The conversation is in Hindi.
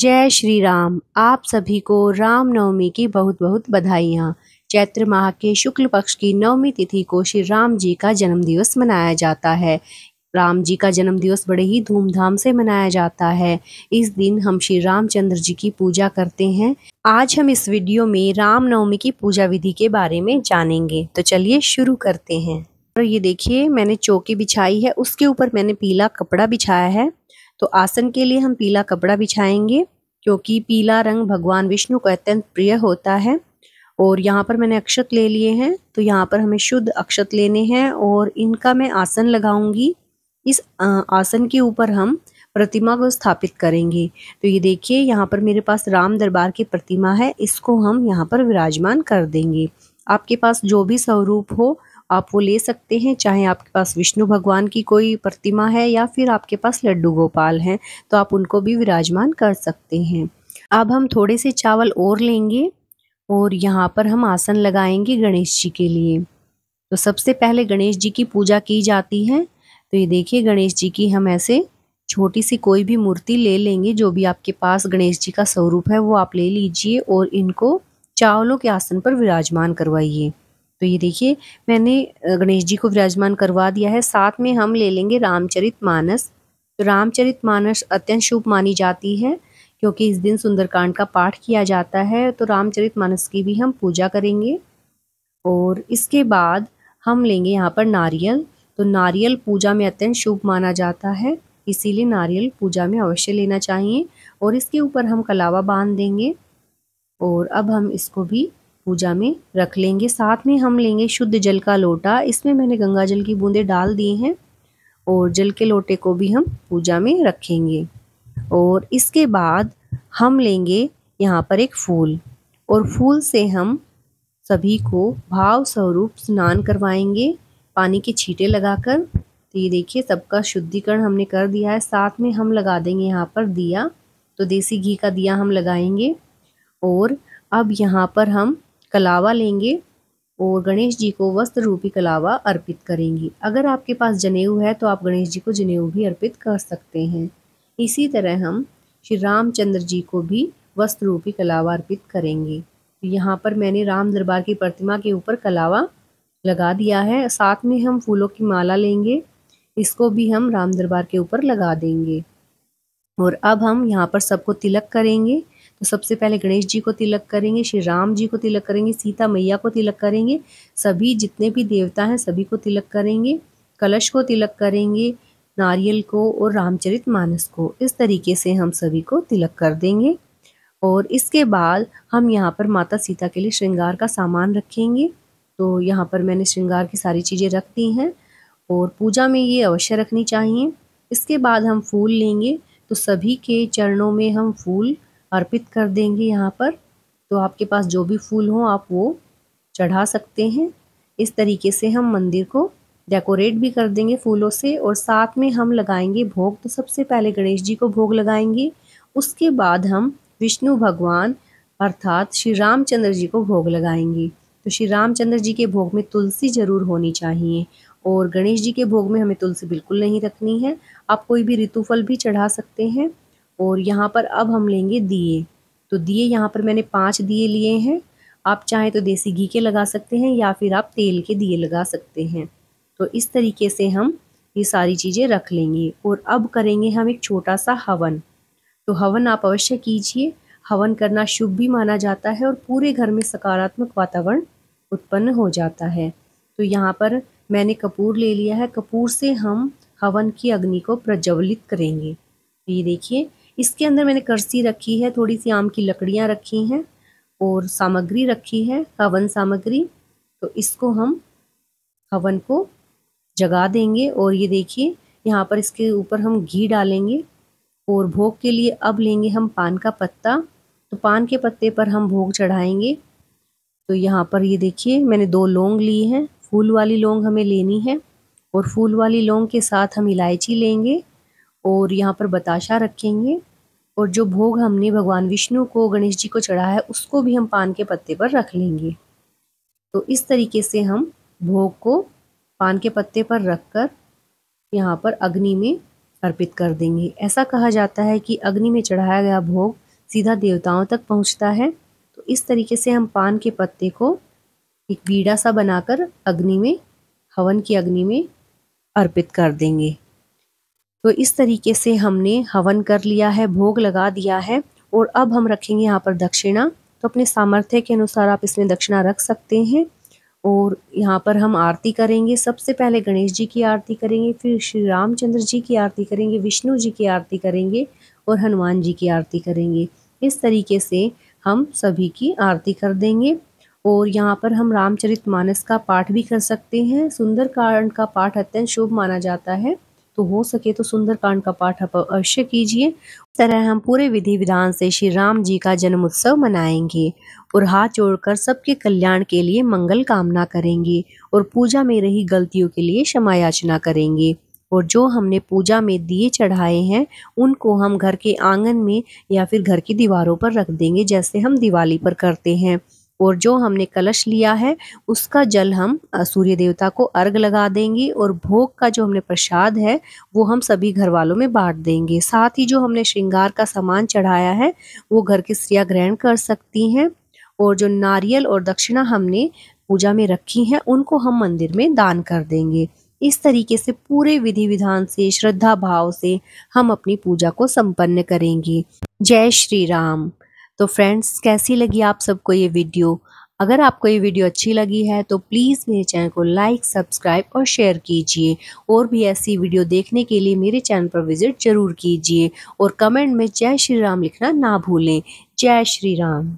जय श्री राम। आप सभी को रामनवमी की बहुत बहुत बधाइयाँ। चैत्र माह के शुक्ल पक्ष की नवमी तिथि को श्री राम जी का जन्म दिवस मनाया जाता है। राम जी का जन्म दिवस बड़े ही धूमधाम से मनाया जाता है। इस दिन हम श्री रामचंद्र जी की पूजा करते हैं। आज हम इस वीडियो में रामनवमी की पूजा विधि के बारे में जानेंगे, तो चलिए शुरू करते हैं। तो ये देखिए, मैंने चौकी बिछाई है, उसके ऊपर मैंने पीला कपड़ा बिछाया है। तो आसन के लिए हम पीला कपड़ा बिछाएंगे, क्योंकि पीला रंग भगवान विष्णु को अत्यंत प्रिय होता है। और यहाँ पर मैंने अक्षत ले लिए हैं, तो यहाँ पर हमें शुद्ध अक्षत लेने हैं और इनका मैं आसन लगाऊंगी। इस आसन के ऊपर हम प्रतिमा को स्थापित करेंगे। तो ये देखिए, यहाँ पर मेरे पास राम दरबार की प्रतिमा है, इसको हम यहाँ पर विराजमान कर देंगे। आपके पास जो भी स्वरूप हो आप वो ले सकते हैं, चाहे आपके पास विष्णु भगवान की कोई प्रतिमा है या फिर आपके पास लड्डू गोपाल हैं तो आप उनको भी विराजमान कर सकते हैं। अब हम थोड़े से चावल और लेंगे और यहाँ पर हम आसन लगाएंगे गणेश जी के लिए। तो सबसे पहले गणेश जी की पूजा की जाती है। तो ये देखिए, गणेश जी की हम ऐसे छोटी सी कोई भी मूर्ति ले लेंगे, जो भी आपके पास गणेश जी का स्वरूप है वो आप ले लीजिए और इनको चावलों के आसन पर विराजमान करवाइए। तो ये देखिए, मैंने गणेश जी को विराजमान करवा दिया है। साथ में हम ले लेंगे रामचरितमानस। तो रामचरितमानस अत्यंत शुभ मानी जाती है, क्योंकि इस दिन सुंदरकांड का पाठ किया जाता है। तो रामचरितमानस की भी हम पूजा करेंगे। और इसके बाद हम लेंगे यहाँ पर नारियल। तो नारियल पूजा में अत्यंत शुभ माना जाता है, इसीलिए नारियल पूजा में अवश्य लेना चाहिए। और इसके ऊपर हम कलावा बांध देंगे और अब हम इसको भी पूजा में रख लेंगे। साथ में हम लेंगे शुद्ध जल का लोटा। इसमें मैंने गंगा जल की बूंदें डाल दी हैं और जल के लोटे को भी हम पूजा में रखेंगे। और इसके बाद हम लेंगे यहाँ पर एक फूल, और फूल से हम सभी को भाव स्वरूप स्नान करवाएंगे पानी के छींटे लगाकर। तो ये देखिए, सबका शुद्धिकरण हमने कर दिया है। साथ में हम लगा देंगे यहाँ पर दिया। तो देसी घी का दिया हम लगाएंगे। और अब यहाँ पर हम कलावा लेंगे और गणेश जी को वस्त्र रूपी कलावा अर्पित करेंगे। अगर आपके पास जनेऊ है तो आप गणेश जी को जनेऊ भी अर्पित कर सकते हैं। इसी तरह हम श्री रामचंद्र जी को भी वस्त्र रूपी कलावा अर्पित करेंगे। यहाँ पर मैंने राम दरबार की प्रतिमा के ऊपर कलावा लगा दिया है। साथ में हम फूलों की माला लेंगे, इसको भी हम राम दरबार के ऊपर लगा देंगे। और अब हम यहाँ पर सबको तिलक करेंगे। तो सबसे पहले गणेश जी को तिलक करेंगे, श्री राम जी को तिलक करेंगे, सीता मैया को तिलक करेंगे, सभी जितने भी देवता हैं सभी को तिलक करेंगे, कलश को तिलक करेंगे, नारियल को और रामचरितमानस को। इस तरीके से हम सभी को तिलक कर देंगे। और इसके बाद हम यहाँ पर माता सीता के लिए श्रृंगार का सामान रखेंगे। तो यहाँ पर मैंने श्रृंगार की सारी चीज़ें रख दी हैं और पूजा में ये अवश्य रखनी चाहिए। इसके बाद हम फूल लेंगे, तो सभी के चरणों में हम फूल अर्पित कर देंगे यहाँ पर। तो आपके पास जो भी फूल हो आप वो चढ़ा सकते हैं। इस तरीके से हम मंदिर को डेकोरेट भी कर देंगे फूलों से। और साथ में हम लगाएंगे भोग। तो सबसे पहले गणेश जी को भोग लगाएंगे, उसके बाद हम विष्णु भगवान अर्थात श्री रामचंद्र जी को भोग लगाएंगे। तो श्री रामचंद्र जी के भोग में तुलसी जरूर होनी चाहिए और गणेश जी के भोग में हमें तुलसी बिल्कुल नहीं रखनी है। आप कोई भी ऋतुफल भी चढ़ा सकते हैं। और यहाँ पर अब हम लेंगे दिए। तो दिए यहाँ पर मैंने 5 दिए लिए हैं। आप चाहें तो देसी घी के लगा सकते हैं या फिर आप तेल के दिए लगा सकते हैं। तो इस तरीके से हम ये सारी चीज़ें रख लेंगे। और अब करेंगे हम एक छोटा सा हवन। तो हवन आप अवश्य कीजिए। हवन करना शुभ भी माना जाता है और पूरे घर में सकारात्मक वातावरण उत्पन्न हो जाता है। तो यहाँ पर मैंने कपूर ले लिया है, कपूर से हम हवन की अग्नि को प्रज्वलित करेंगे। तो ये देखिए, इसके अंदर मैंने करसी रखी है, थोड़ी सी आम की लकड़ियाँ रखी हैं और सामग्री रखी है, हवन सामग्री। तो इसको हम हवन को जगा देंगे। और ये देखिए, यहाँ पर इसके ऊपर हम घी डालेंगे। और भोग के लिए अब लेंगे हम पान का पत्ता। तो पान के पत्ते पर हम भोग चढ़ाएंगे। तो यहाँ पर ये देखिए, मैंने 2 लौंग ली हैं, फूल वाली लौंग हमें लेनी है। और फूल वाली लौंग के साथ हम इलायची लेंगे और यहाँ पर बताशा रखेंगे। और जो भोग हमने भगवान विष्णु को गणेश जी को चढ़ाया है उसको भी हम पान के पत्ते पर रख लेंगे। तो इस तरीके से हम भोग को पान के पत्ते पर रखकर यहाँ पर अग्नि में अर्पित कर देंगे। ऐसा कहा जाता है कि अग्नि में चढ़ाया गया भोग सीधा देवताओं तक पहुंचता है। तो इस तरीके से हम पान के पत्ते को एक बीड़ा सा बनाकर अग्नि में, हवन की अग्नि में अर्पित कर देंगे। तो इस तरीके से हमने हवन कर लिया है, भोग लगा दिया है। और अब हम रखेंगे यहाँ पर दक्षिणा। तो अपने सामर्थ्य के अनुसार आप इसमें दक्षिणा रख सकते हैं। और यहाँ पर हम आरती करेंगे। सबसे पहले गणेश जी की आरती करेंगे, फिर श्री रामचंद्र जी की आरती करेंगे, विष्णु जी की आरती करेंगे और हनुमान जी की आरती करेंगे। इस तरीके से हम सभी की आरती कर देंगे। और यहाँ पर हम रामचरितमानस का पाठ भी कर सकते हैं। सुंदरकांड का पाठ अत्यंत शुभ माना जाता है, तो हो सके तो सुंदरकांड का पाठ आप अवश्य कीजिए। इस तरह हम पूरे विधि विधान से श्री राम जी का जन्म उत्सव मनाएंगे और हाथ जोड़कर सबके कल्याण के लिए मंगल कामना करेंगे और पूजा में रही गलतियों के लिए क्षमा याचना करेंगे। और जो हमने पूजा में दिए चढ़ाए हैं उनको हम घर के आंगन में या फिर घर की दीवारों पर रख देंगे, जैसे हम दिवाली पर करते हैं। और जो हमने कलश लिया है उसका जल हम सूर्य देवता को अर्घ लगा देंगे और भोग का जो हमने प्रसाद है वो हम सभी घर वालों में बांट देंगे। साथ ही जो हमने श्रृंगार का सामान चढ़ाया है वो घर की स्त्रियां ग्रहण कर सकती हैं। और जो नारियल और दक्षिणा हमने पूजा में रखी है उनको हम मंदिर में दान कर देंगे। इस तरीके से पूरे विधि विधान से, श्रद्धा भाव से हम अपनी पूजा को संपन्न करेंगे। जय श्री राम। तो फ्रेंड्स, कैसी लगी आप सबको ये वीडियो? अगर आपको ये वीडियो अच्छी लगी है तो प्लीज़ मेरे चैनल को लाइक, सब्सक्राइब और शेयर कीजिए। और भी ऐसी वीडियो देखने के लिए मेरे चैनल पर विजिट जरूर कीजिए और कमेंट में जय श्री राम लिखना ना भूलें। जय श्री राम।